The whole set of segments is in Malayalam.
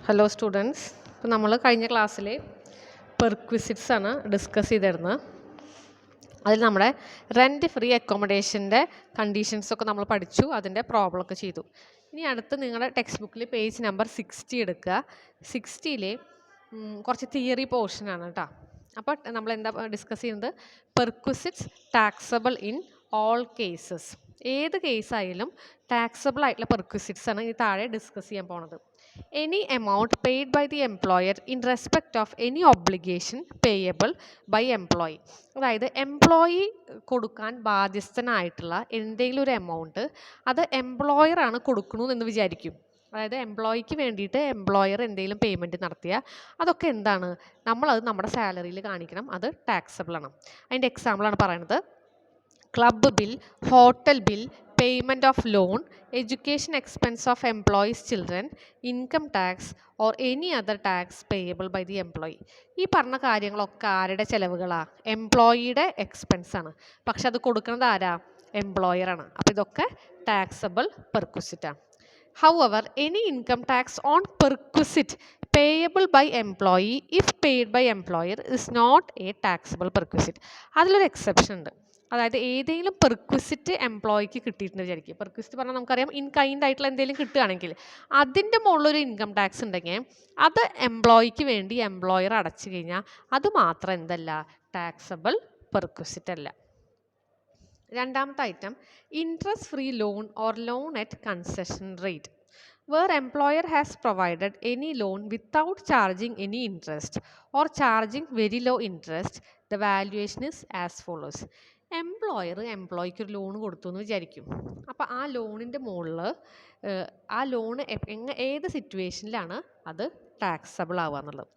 ഹലോ സ്റ്റുഡൻസ്, ഇപ്പോൾ നമ്മൾ കഴിഞ്ഞ ക്ലാസ്സിൽ പെർക്വിസിറ്റ്സ് ആണ് ഡിസ്കസ് ചെയ്തിരുന്നത്. അതിൽ നമ്മുടെ റെൻറ്റ് ഫ്രീ അക്കോമഡേഷൻ്റെ കണ്ടീഷൻസൊക്കെ നമ്മൾ പഠിച്ചു, അതിൻ്റെ പ്രോബ്ലമൊക്കെ ചെയ്തു. ഇനി അടുത്ത് നിങ്ങളുടെ ടെക്സ്റ്റ് ബുക്കിൽ പേജ് നമ്പർ 60 എടുക്കുക. 60ൽ കുറച്ച് തിയറി പോർഷനാണ് കേട്ടോ. അപ്പോൾ നമ്മൾ എന്താ ഡിസ്കസ് ചെയ്യുന്നത്? പെർക്വിസിറ്റ്സ് ടാക്സബിൾ ഇൻ ഓൾ കേസസ്. ഏത് കേസായാലും ടാക്സബിൾ ആയിട്ടുള്ള പെർക്വിസിറ്റ്സ് ആണ് ഈ താഴെ ഡിസ്കസ് ചെയ്യാൻ പോണത്. Any amount paid by the employer in respect of any obligation payable by employee. അതായത് എംപ്ലോയി കൊടുക്കാൻ ബാധ്യസ്ഥനായിട്ടുള്ള എന്തെങ്കിലും ഒരു എമൗണ്ട് അത് എംപ്ലോയറാണ് കൊടുക്കണു എന്ന് വിചാരിക്കും. അതായത് എംപ്ലോയിക്ക് വേണ്ടിയിട്ട് എംപ്ലോയർ എന്തെങ്കിലും പേയ്മെൻറ്റ് നടത്തിയാൽ അതൊക്കെ എന്താണ്, നമ്മളത് നമ്മുടെ സാലറിയിൽ കാണിക്കണം, അത് ടാക്സബിൾ ആണ്. അതിൻ്റെ എക്സാമ്പിളാണ് പറയുന്നത്. Club bill, hotel bill, payment of loan, education expense of employees children, income tax or any other tax payable by the employee. ഈ പറഞ്ഞ കാര്യങ്ങളൊക്കെ ആരുടെ ചിലവുകളാണ്? എംപ്ലോയിയുടെ എക്സ്പെൻസാണ്. പക്ഷെ അത് കൊടുക്കുന്നത് ആരാ? എംപ്ലോയറാണ്. അപ്പോൾ ഇതൊക്കെ taxable പെർക്വിസിറ്റാണ്. However, any income tax on perquisite payable by employee if paid by employer is not a taxable perquisite. അതിലൊരു എക്സെപ്ഷൻ ഉണ്ട്. അതായത് ഏതെങ്കിലും പെർക്വിസിറ്റ് എംപ്ലോയിക്ക് കിട്ടിയിട്ടുണ്ട് വിചാരിക്കും. പെർക്വിസിറ്റ് പറഞ്ഞാൽ നമുക്കറിയാം ഇൻ കൈൻഡ് ആയിട്ടുള്ള എന്തെങ്കിലും കിട്ടുകയാണെങ്കിൽ അതിൻ്റെ മുകളിലൊരു ഇൻകം ടാക്സ് ഉണ്ടെങ്കിൽ അത് എംപ്ലോയിക്ക് വേണ്ടി എംപ്ലോയർ അടച്ചു കഴിഞ്ഞാൽ അത് മാത്രം എന്തല്ല, ടാക്സബിൾ പെർക്വിസിറ്റ് അല്ല. രണ്ടാമത്തെ item, interest free loan or loan at concession rate. Where employer has provided any loan without charging any interest or charging very low interest, the valuation is as follows. Employer എംപ്ലോയിക്ക് ഒരു ലോൺ കൊടുത്തു എന്ന് വിചാരിക്കും. അപ്പോൾ ആ ലോണിൻ്റെ മുകളിൽ ആ ലോൺ ഏത് സിറ്റുവേഷനിലാണ് അത് ടാക്സബിൾ ആവുക എന്നുള്ളത്.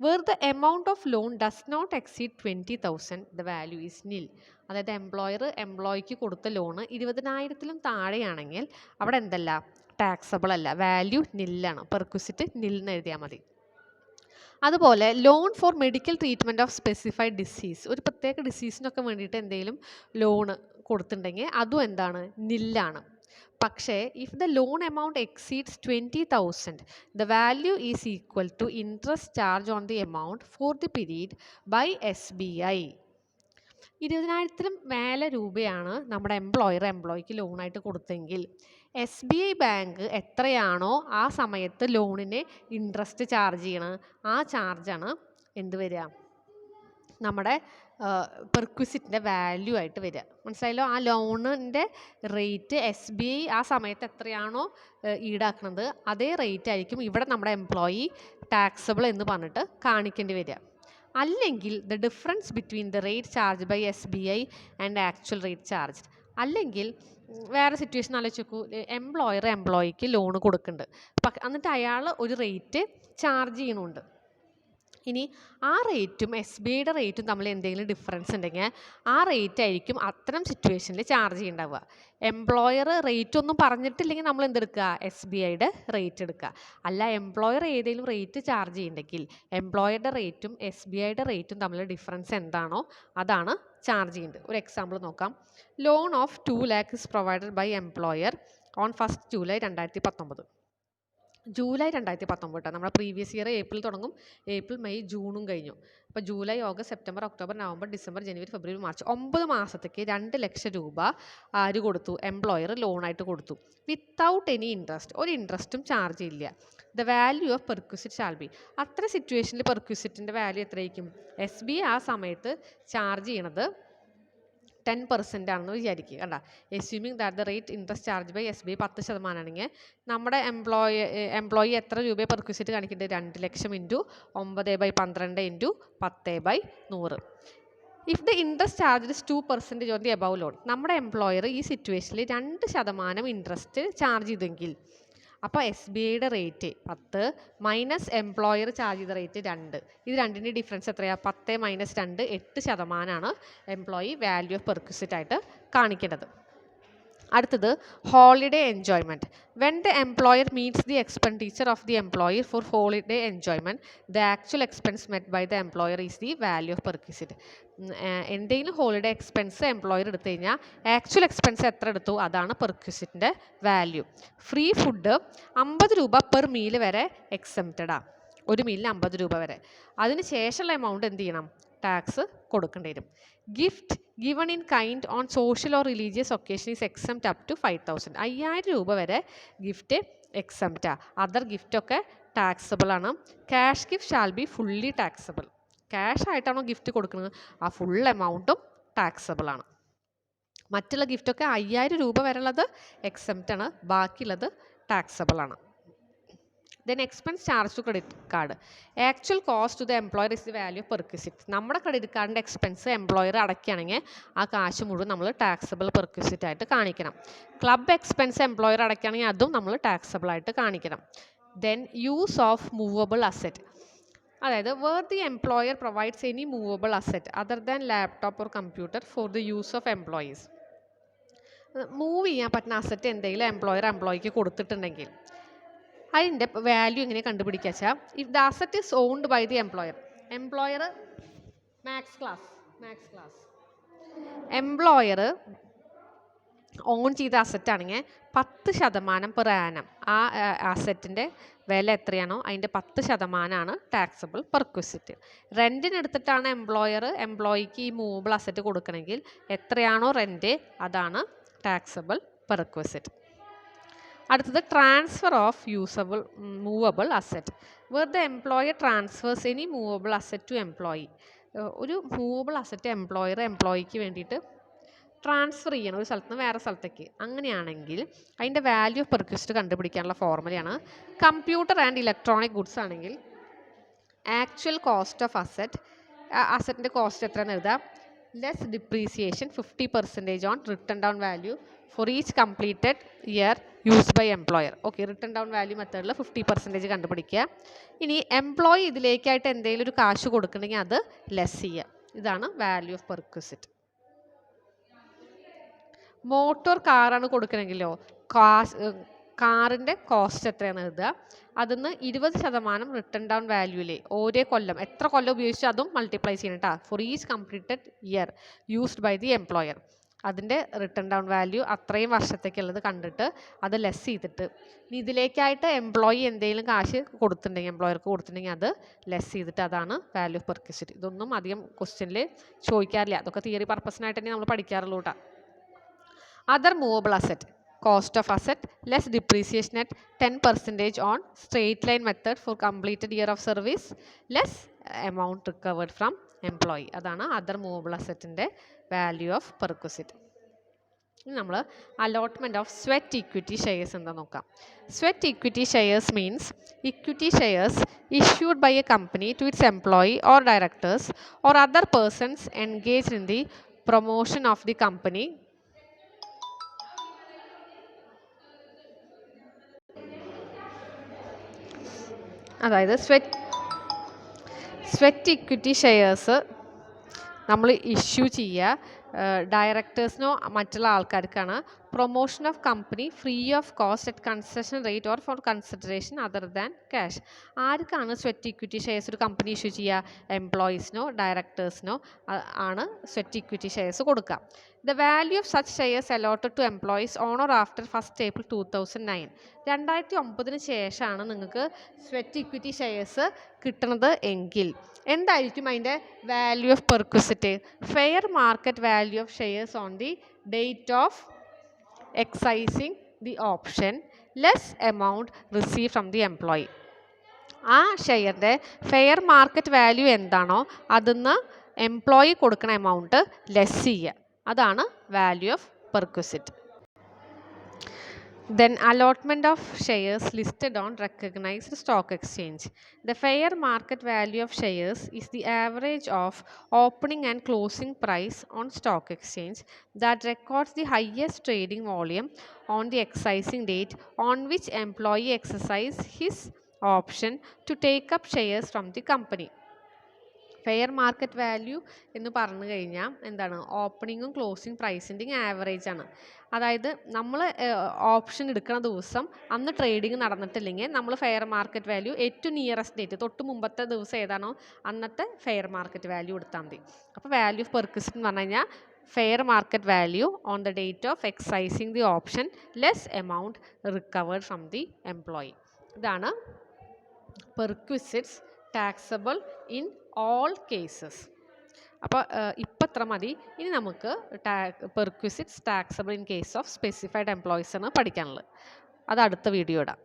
Where the amount of loan does not exceed 20,000, the value is nil. അതായത് എംപ്ലോയർ എംപ്ലോയിക്ക് കൊടുത്ത ലോണ് 20,000-ലും താഴെയാണെങ്കിൽ അവിടെ എന്തല്ല, ടാക്സബിൾ അല്ല, വാല്യൂ നില്ലാണ്. പെർക്വിസിറ്റ് നിൽ എന്ന് എഴുതിയാൽ മതി. അതുപോലെ loan for medical treatment of specified disease, ഒരു പ്രത്യേക ഡിസീസിനൊക്കെ വേണ്ടിയിട്ട് എന്തെങ്കിലും ലോണ് കൊടുത്തിട്ടുണ്ടെങ്കിൽ അതും എന്താണ്, നില്ലാണ്. പക്ഷേ if the loan amount exceeds 20,000, the value is equal to interest charge on the amount for the period by SBI. 20,000-ലും മേലെ രൂപയാണ് നമ്മുടെ എംപ്ലോയിക്ക് ലോണായിട്ട് കൊടുത്തെങ്കിൽ SBI ബാങ്ക് എത്രയാണോ ആ സമയത്ത് ലോണിന് ഇൻട്രസ്റ്റ് ചാർജ് ചെയ്യണം, ആ ചാർജാണ് എന്ത് വരിക, നമ്മുടെ പെർക്വിസിറ്റിൻ്റെ വാല്യൂ ആയിട്ട് വരിക. മനസ്സിലായല്ലോ? ആ ലോണിൻ്റെ റേറ്റ് SBI ആ സമയത്ത് എത്രയാണോ ഈടാക്കുന്നത് അതേ റേറ്റ് ആയിരിക്കും ഇവിടെ നമ്മുടെ എംപ്ലോയി ടാക്സബിൾ എന്ന് പറഞ്ഞിട്ട് കാണിക്കേണ്ടി വരിക. അല്ലെങ്കിൽ the difference between the rate charge by SBI and actual rate charge. അല്ലെങ്കിൽ വേറെ സിറ്റുവേഷൻ ആലോചിച്ച് നോക്കൂ, എംപ്ലോയിക്ക് ലോൺ കൊടുക്കുന്നുണ്ട്, എന്നിട്ട് അയാൾ ഒരു റേറ്റ് ചാർജ് ചെയ്യണുണ്ട്. ഇനി ആ റേറ്റും SBIയുടെ റേറ്റും തമ്മിൽ എന്തെങ്കിലും ഡിഫറൻസ് ഉണ്ടെങ്കിൽ ആ റേറ്റ് ആയിരിക്കും അത്തരം സിറ്റുവേഷനിൽ ചാർജ് ചെയ്യുന്നുണ്ടാവുക. എംപ്ലോയർ റേറ്റ് ഒന്നും പറഞ്ഞിട്ടില്ലെങ്കിൽ നമ്മൾ എന്തെടുക്കുക, SBIയുടെ റേറ്റ് എടുക്കുക. അല്ല, എംപ്ലോയർ ഏതെങ്കിലും റേറ്റ് ചാർജ് ചെയ്യുന്നുണ്ടെങ്കിൽ എംപ്ലോയറുടെ റേറ്റും SBIയുടെ റേറ്റും തമ്മിലുള്ള ഡിഫറൻസ് എന്താണോ അതാണ് ചാർജ് ചെയ്യുന്നത്. ഒരു എക്സാമ്പിൾ നോക്കാം. Loan of 2 lakh is provided by employer on 1st July 2019. July 2019, നമ്മുടെ പ്രീവിയസ് ഇയർ ഏപ്രിൽ തുടങ്ങും, ഏപ്രിൽ മെയ് ജൂണും കഴിഞ്ഞു. അപ്പോൾ July, August, September, October, November, December, ജനുവരി, ഫെബ്രുവരി, മാർച്ച് 9 മാസത്തേക്ക് 2 ലക്ഷം രൂപ ആര് കൊടുത്തു? എംപ്ലോയർ ലോണായിട്ട് കൊടുത്തു. വിത്തൗട്ട് എനി ഇൻട്രസ്റ്റ്, ഒരു ഇൻട്രസ്റ്റും ചാർജ് ഇല്ല. The value of perquisite shall be. അത്ര സിറ്റുവേഷനിൽ പെർക്വിസിറ്റിൻ്റെ വാല്യൂ എത്രയായിരിക്കും? SBI ആ സമയത്ത് ചാർജ് ചെയ്യണത് 10% ആണെന്ന് വിചാരിക്കുക. കണ്ട, assuming that the rate interest charge by SBI 10% ആണെങ്കിൽ നമ്മുടെ എംപ്ലോയി എത്ര രൂപയെ പെർക്വിസിറ്റ് കാണിക്കേണ്ടത്? 2 ലക്ഷം into 9/12 into 10/100. If the interest charge is 2% on the above loan, നമ്മുടെ എംപ്ലോയർ ഈ സിറ്റുവേഷനിൽ 2% ഇൻട്രസ്റ്റ് ചാർജ് ചെയ്തെങ്കിൽ അപ്പോൾ SBIയുടെ റേറ്റ് 10 മൈനസ് എംപ്ലോയർ ചാർജ് ചെയ്ത റേറ്റ് 2. ഇത് രണ്ടിൻ്റെ ഡിഫറൻസ് എത്രയാണ്? 10 minus 2 8% employee value of perquisite ആയിട്ട് കാണിക്കേണ്ടത്. അടുത്തത് holiday enjoyment. When the employer meets the expenditure of the employer for holiday enjoyment, the actual expense met by the employer is the value of perquisite. എന്തെങ്കിലും ഹോളിഡേ എക്സ്പെൻസ് എംപ്ലോയർ എടുത്തു കഴിഞ്ഞാൽ ആക്ച്വൽ എക്സ്പെൻസ് എത്ര എടുത്തു അതാണ് പെർക്വിസിറ്റിൻ്റെ വാല്യൂ. ഫ്രീ ഫുഡ് 50 രൂപ പെർ മീൽ വരെ എക്സെംപ്റ്റഡാണ്. ഒരു മീലിന് 50 രൂപ വരെ. അതിന് ശേഷമുള്ള എമൗണ്ട് എന്ത് ചെയ്യണം? ടാക്സ് കൊടുക്കേണ്ടി വരും. Gift given in kind on social or religious occasion is exempt up to 5000. 5000 രൂപ വരെ ഗിഫ്റ്റ് എക്സെംപ്റ്റാണ്. അതർ ഗിഫ്റ്റൊക്കെ ടാക്സബിൾ ആണ്. Cash gift shall be fully taxable. Cash ആയിട്ടാണോ ഗിഫ്റ്റ് കൊടുക്കുന്നത് ആ ഫുൾ എമൗണ്ടും ടാക്സബിൾ ആണ്. മറ്റുള്ള ഗിഫ്റ്റൊക്കെ 5000 രൂപ വരെ ഉള്ളത് എക്സെംപ്റ്റ് ആണ്, ബാക്കിയുള്ളത് ടാക്സബിൾ ആണ്. Then expense charge to credit card. Actual cost to the employer is the value of perquisite. നമ്മുടെ ക്രെഡിറ്റ് കാർഡിൻ്റെ എക്സ്പെൻസ് എംപ്ലോയർ അടയ്ക്കുകയാണെങ്കിൽ ആ കാശ് മുഴുവൻ നമ്മൾ ടാക്സബിൾ പെർക്വിസിറ്റ് ആയിട്ട് കാണിക്കണം. ക്ലബ് എക്സ്പെൻസ് എംപ്ലോയർ അടയ്ക്കുകയാണെങ്കിൽ അതും നമ്മൾ ടാക്സബിൾ ആയിട്ട് കാണിക്കണം. Then use of movable asset. അതായത് where the employer provides any movable asset other than laptop or computer for the use of employees. Move ചെയ്യാൻ പറ്റുന്ന അസറ്റ് എന്തെങ്കിലും എംപ്ലോയിക്ക് കൊടുത്തിട്ടുണ്ടെങ്കിൽ അതിൻ്റെ വാല്യൂ എങ്ങനെ കണ്ടുപിടിക്കുക വെച്ചാൽ, if the asset is owned by the employer max class employer own ചെയ്ത അസറ്റ് ആണെങ്കിൽ 10% പെർ ആനം ആ അസറ്റിൻ്റെ വില എത്രയാണോ അതിൻ്റെ 10% ടാക്സബിൾ പെർക്വിസിറ്റ്. റെൻറ്റിന് എടുത്തിട്ടാണ് എംപ്ലോയിക്ക് ഈ മൂവബിൾ അസറ്റ് കൊടുക്കണമെങ്കിൽ എത്രയാണോ റെൻറ്റ് അതാണ് ടാക്സബിൾ പെർക്വിസിറ്റ്. അടുത്തത് transfer of movable asset. Where the employer transfers any movable asset to employee. ഒരു മൂവബിൾ അസറ്റ് എംപ്ലോയിക്ക് വേണ്ടിയിട്ട് ട്രാൻസ്ഫർ ചെയ്യണം ഒരു സ്ഥലത്ത് നിന്ന് വേറെ സ്ഥലത്തേക്ക്. അങ്ങനെയാണെങ്കിൽ അതിൻ്റെ വാല്യൂ ഓഫ് പെർക്വിസിറ്റ് കണ്ടുപിടിക്കാനുള്ള ഫോർമുലയാണ് കമ്പ്യൂട്ടർ ആൻഡ് ഇലക്ട്രോണിക് ഗുഡ്സ് ആണെങ്കിൽ ആക്ച്വൽ കോസ്റ്റ് ഓഫ് അസറ്റിൻ്റെ കോസ്റ്റ് എത്രയെന്ന് എഴുതാം. Less depreciation 50% on written down value for each completed year used by employer. Okay, written down value മെത്തേഡിൽ 50% കണ്ടുപിടിക്കുക. ഇനി എംപ്ലോയി ഇതിലേക്കായിട്ട് എന്തെങ്കിലും ഒരു കാശ് കൊടുക്കണമെങ്കിൽ അത് ലെസ് ചെയ്യുക. ഇതാണ് വാല്യൂ ഓഫ് പെർക്വിസിറ്റ്. മോട്ടോർ കാറാണ് കൊടുക്കണമെങ്കിലോ കാറിൻ്റെ കോസ്റ്റ് എത്രയാണ് എഴുതുക. അതിന്ന് 20% റിട്ടൺ ഡൗൺ വാല്യൂലേ ഓരോ കൊല്ലം എത്ര കൊല്ലം ഉപയോഗിച്ചു അതും മൾട്ടിപ്ലൈ ചെയ്യണം കേട്ടോ. For each completed year used by the employer അതിൻ്റെ റിട്ടൺ ഡൗൺ വാല്യൂ അത്രയും വർഷത്തേക്കുള്ളത് കണ്ടിട്ട് അത് ലെസ് ചെയ്തിട്ട് ഇനി ഇതിലേക്കായിട്ട് എംപ്ലോയി എന്തെങ്കിലും കാശ് എംപ്ലോയർക്ക് കൊടുത്തിട്ടുണ്ടെങ്കിൽ അത് ലെസ് ചെയ്തിട്ട് അതാണ് വാല്യൂ ഓഫ് പെർക്വിസിറ്റ്. ഇതൊന്നും അധികം ക്വസ്റ്റ്യനിൽ ചോദിക്കാറില്ല, അതൊക്കെ തിയറി പർപ്പസിനായിട്ട് തന്നെ നമ്മൾ പഠിക്കാറുള്ളൂ കേട്ടോ. Other movable asset cost of asset less depreciation at 10% on straight line method for completed year of service less amount recovered from employee. അതാണ് അതർ മൂവബിൾ അസറ്റിൻ്റെ വാല്യൂ ഓഫ് പെർക്വിസിറ്റ്. ഇനി നമ്മൾ allotment of sweat equity shares എന്താ നോക്കാം. Sweat equity shares means equity shares issued by a company to its employee or directors or other persons engaged in the promotion of the company അതായത് സ്വെറ്റ് ഇക്വിറ്റി ഷെയർസ് നമ്മൾ ഇഷ്യൂ ചെയ്യുക ഡയറക്ടേഴ്സിനോ മറ്റുള്ള ആൾക്കാർക്കാണ്. Promotion of company free of cost at concession rate or for consideration other than cash. ആർക്കാണ് സ്വെറ്റ് ഇക്വിറ്റി ഷെയർസ് ഒരു കമ്പനി ഇഷ്യൂ ചെയ്യുക? എംപ്ലോയീസിനോ ഡയറക്ടേഴ്സിനോ ആണ് സ്വെറ്റ് ഇക്വിറ്റി ഷെയർസ് കൊടുക്കുക. The value of such shares allotted to employees on or after 1st April 2009. 2009 ശേഷമാണ് നിങ്ങൾക്ക് സ്വെറ്റ് ഇക്വിറ്റി ഷെയർസ് കിട്ടുന്നത് എങ്കിൽ എന്തായിരിക്കും അതിൻ്റെ value of perquisite? Fair market value of shares on the date of exercising the option less amount receive from the employee. ആ ഷെയറിൻ്റെ ഫെയർ മാർക്കറ്റ് വാല്യൂ എന്താണോ അതിന്ന് എംപ്ലോയി കൊടുക്കുന്ന എമൗണ്ട് ലെസ് ചെയ്യുക. അതാണ് value of perquisite. Then allotment of shares listed on recognized stock exchange. The fair market value of shares is the average of opening and closing price on stock exchange that records the highest trading volume on the exercising date on which employee exercise his option to take up shares from the company. Fair market value എന്ന് പറഞ്ഞു കഴിഞ്ഞാൽ എന്താണ്, ഓപ്പണിങ്ങും ക്ലോസിങ് പ്രൈസിൻ്റെയും ആവറേജ് ആണ്. അതായത് നമ്മൾ ഓപ്ഷൻ എടുക്കുന്ന ദിവസം അന്ന് ട്രേഡിംഗ് നടന്നിട്ടില്ലെങ്കിൽ നമ്മൾ ഫെയർ മാർക്കറ്റ് വാല്യൂ ഏറ്റവും നിയറസ്റ്റ് ഡേറ്റ് തൊട്ട് മുമ്പത്തെ ദിവസം ഏതാണോ അന്നത്തെ ഫെയർ മാർക്കറ്റ് വാല്യൂ എടുത്താൽ മതി. അപ്പോൾ വാല്യൂ ഓഫ് പെർക്വിസിറ്റ് എന്ന് പറഞ്ഞു കഴിഞ്ഞാൽ fair market value on the date of exercising the option less amount recovered from the employee. ഇതാണ് perquisites taxable in all cases. അപ്പോൾ ഇപ്പം അത്ര മതി. ഇനി നമുക്ക് perquisites taxable in case of specified employees ആണ് പഠിക്കാനുള്ളത്. അത് അടുത്ത വീഡിയോ ഇടാം.